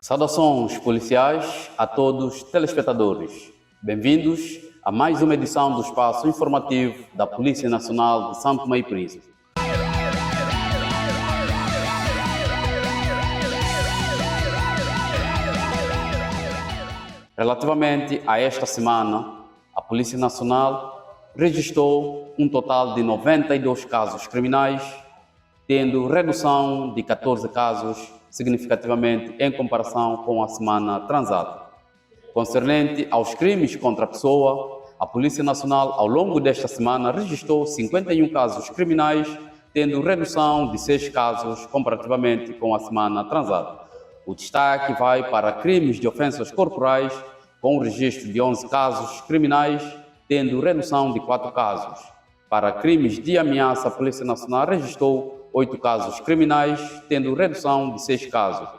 Saudações policiais a todos telespectadores. Bem-vindos a mais uma edição do espaço informativo da Polícia Nacional de São Tomé e Príncipe. Relativamente a esta semana, a Polícia Nacional registrou um total de 92 casos criminais, tendo redução de 14 casos significativamente em comparação com a semana transata. Concernente aos crimes contra a pessoa, a Polícia Nacional, ao longo desta semana, registrou 51 casos criminais, tendo redução de 6 casos comparativamente com a semana transata. O destaque vai para crimes de ofensas corporais, com o registro de 11 casos criminais, tendo redução de 4 casos. Para crimes de ameaça, a Polícia Nacional registrou 8 casos criminais, tendo redução de 6 casos.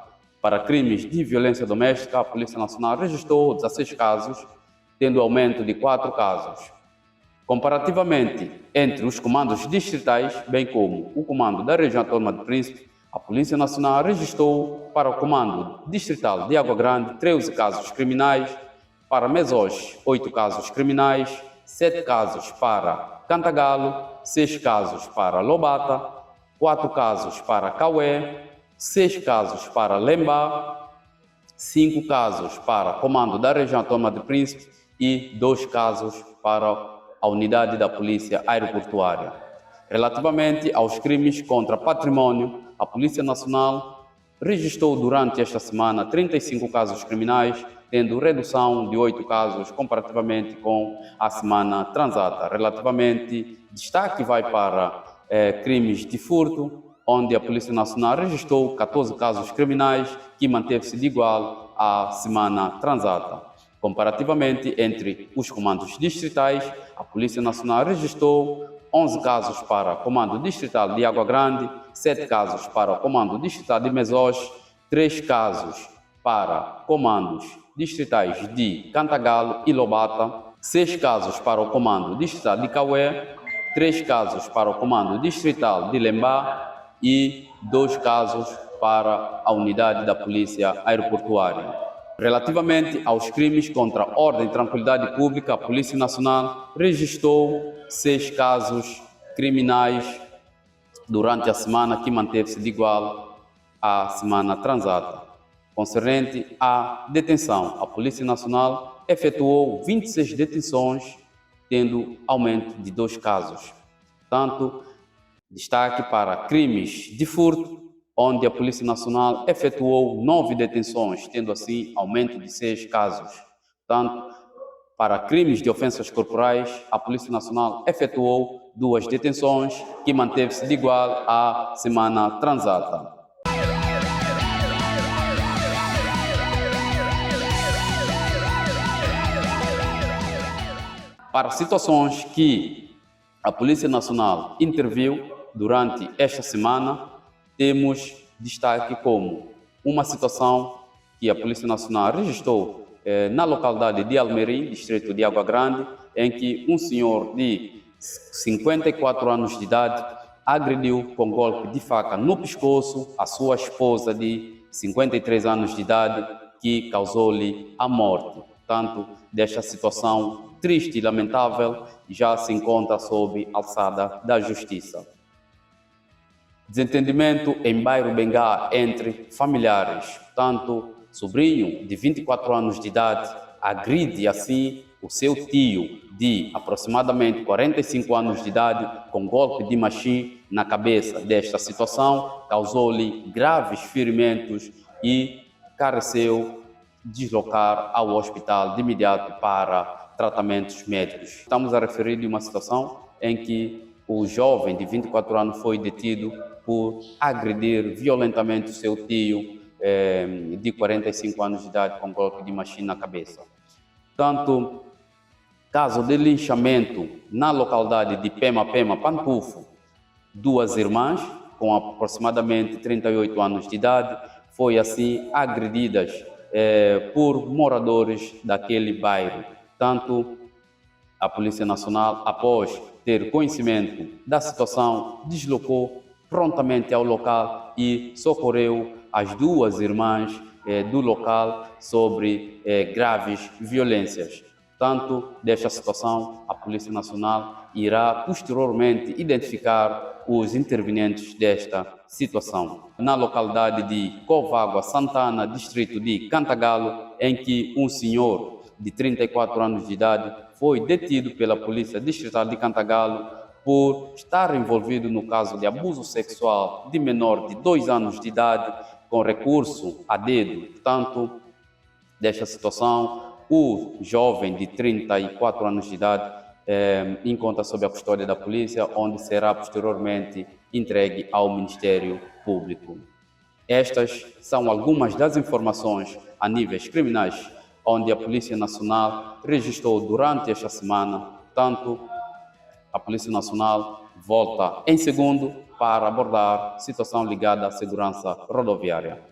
Para crimes de violência doméstica, a Polícia Nacional registrou 16 casos, tendo aumento de 4 casos. Comparativamente, entre os comandos distritais, bem como o comando da região autónoma de Príncipe, a Polícia Nacional registrou para o comando distrital de Água Grande 13 casos criminais, para Mesós 8 casos criminais, 7 casos para Cantagalo, 6 casos para Lobata, 4 casos para Cauê, 6 casos para Lembá, 5 casos para Comando da Região Autónoma de Príncipe e 2 casos para a Unidade da Polícia Aeroportuária. Relativamente aos crimes contra patrimônio, a Polícia Nacional registrou durante esta semana 35 casos criminais, tendo redução de 8 casos comparativamente com a semana transata. Relativamente, destaque vai para crimes de furto, onde a Polícia Nacional registrou 14 casos criminais, que manteve-se de igual à semana transata. Comparativamente, entre os comandos distritais, a Polícia Nacional registrou 11 casos para o Comando Distrital de Água Grande, 7 casos para o Comando Distrital de Mesós, 3 casos para comandos distritais de Cantagalo e Lobata, 6 casos para o Comando Distrital de Cauê, 3 casos para o Comando Distrital de Lembá e 2 casos para a Unidade da Polícia Aeroportuária. Relativamente aos crimes contra a ordem e tranquilidade pública, a Polícia Nacional registrou 6 casos criminais durante a semana, que manteve-se de igual à semana transata. Concernente à detenção, a Polícia Nacional efetuou 26 detenções, tendo aumento de 2 casos. Tanto destaque para crimes de furto, onde a Polícia Nacional efetuou 9 detenções, tendo assim aumento de 6 casos. Tanto para crimes de ofensas corporais, a Polícia Nacional efetuou 2 detenções, que manteve-se de igual à semana transata. Para situações que a Polícia Nacional interviu durante esta semana, temos destaque como uma situação que a Polícia Nacional registrou na localidade de Almerim, distrito de Água Grande, em que um senhor de 54 anos de idade agrediu com golpe de faca no pescoço a sua esposa de 53 anos de idade, que causou-lhe a morte. Tanto desta situação triste e lamentável já se encontra sob alçada da Justiça. Desentendimento em bairro Bengá entre familiares. Tanto sobrinho de 24 anos de idade agride assim o seu tio de aproximadamente 45 anos de idade com golpe de machim na cabeça. Desta situação causou-lhe graves ferimentos e careceu deslocar ao hospital de imediato para tratamentos médicos. Estamos a referir de uma situação em que o jovem de 24 anos foi detido por agredir violentamente o seu tio de 45 anos de idade com golpe de machim na cabeça. Tanto caso de linchamento na localidade de Pema Pantufo, 2 irmãs com aproximadamente 38 anos de idade foi assim agredidas por moradores daquele bairro. Tanto a Polícia Nacional, após ter conhecimento da situação, deslocou prontamente ao local e socorreu as 2 irmãs do local sobre graves violências. Portanto, desta situação, a Polícia Nacional irá posteriormente identificar os intervenientes desta situação. Na localidade de Covágua, Santana, distrito de Cantagalo, em que um senhor de 34 anos de idade foi detido pela Polícia Distrital de Cantagalo por estar envolvido no caso de abuso sexual de menor de 2 anos de idade com recurso a dedo. Portanto, desta situação, o jovem de 34 anos de idade encontra sob a custódia da polícia, onde será posteriormente entregue ao Ministério Público. Estas são algumas das informações a níveis criminais, onde a Polícia Nacional registrou durante esta semana. Portanto, a Polícia Nacional volta em segundo para abordar situação ligada à segurança rodoviária.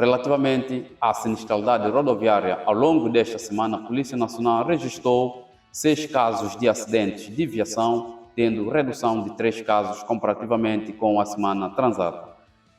Relativamente à sinistralidade rodoviária, ao longo desta semana, a Polícia Nacional registrou 6 casos de acidentes de viação, tendo redução de 3 casos comparativamente com a semana transata.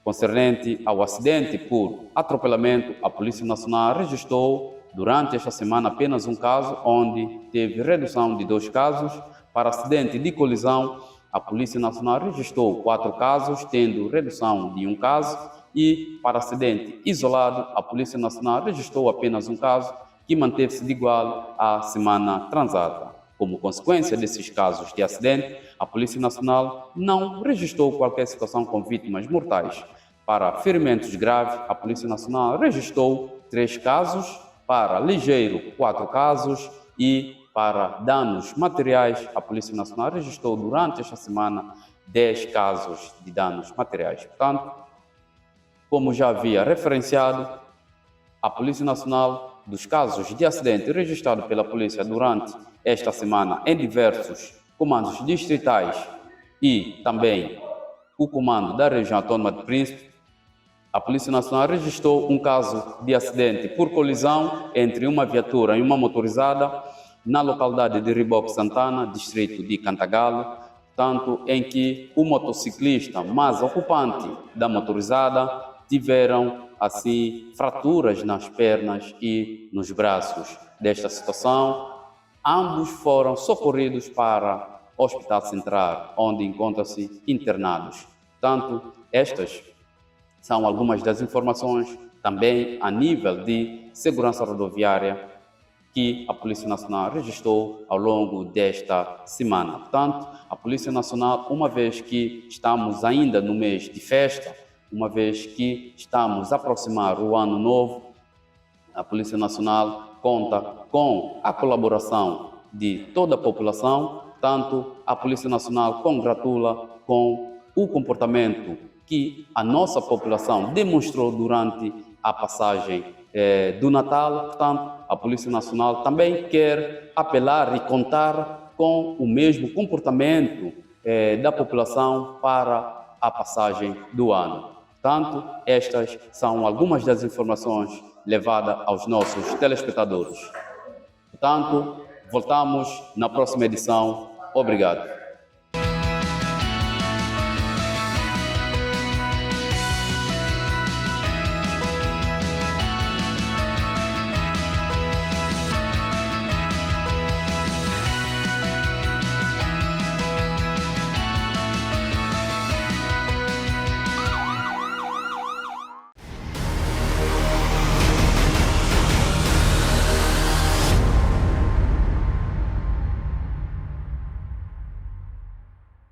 Concernente ao acidente por atropelamento, a Polícia Nacional registrou durante esta semana apenas um caso, onde teve redução de 2 casos. Para acidente de colisão, a Polícia Nacional registrou 4 casos, tendo redução de 1 caso. E, para acidente isolado, a Polícia Nacional registrou apenas um caso, que manteve-se de igual à semana transata. Como consequência desses casos de acidente, a Polícia Nacional não registrou qualquer situação com vítimas mortais. Para ferimentos graves, a Polícia Nacional registrou 3 casos, para ligeiro 4 casos e para danos materiais, a Polícia Nacional registrou durante esta semana 10 casos de danos materiais. Portanto, como já havia referenciado, a Polícia Nacional, dos casos de acidente registrados pela polícia durante esta semana em diversos comandos distritais e também o comando da região autônoma de Príncipe, a Polícia Nacional registrou um caso de acidente por colisão entre uma viatura e uma motorizada na localidade de Riboque Santana, distrito de Cantagalo, tanto em que o motociclista mais ocupante da motorizada tiveram, assim, fraturas nas pernas e nos braços. Desta situação, ambos foram socorridos para o Hospital Central, onde encontram-se internados. Portanto, estas são algumas das informações também a nível de segurança rodoviária que a Polícia Nacional registrou ao longo desta semana. Portanto, a Polícia Nacional, uma vez que estamos ainda no mês de festa, uma vez que estamos a aproximar o ano novo, a Polícia Nacional conta com a colaboração de toda a população. Tanto a Polícia Nacional congratula com o comportamento que a nossa população demonstrou durante a passagem do Natal. Portanto, a Polícia Nacional também quer apelar e contar com o mesmo comportamento da população para a passagem do ano. Portanto, estas são algumas das informações levadas aos nossos telespectadores. Portanto, voltamos na próxima edição. Obrigado.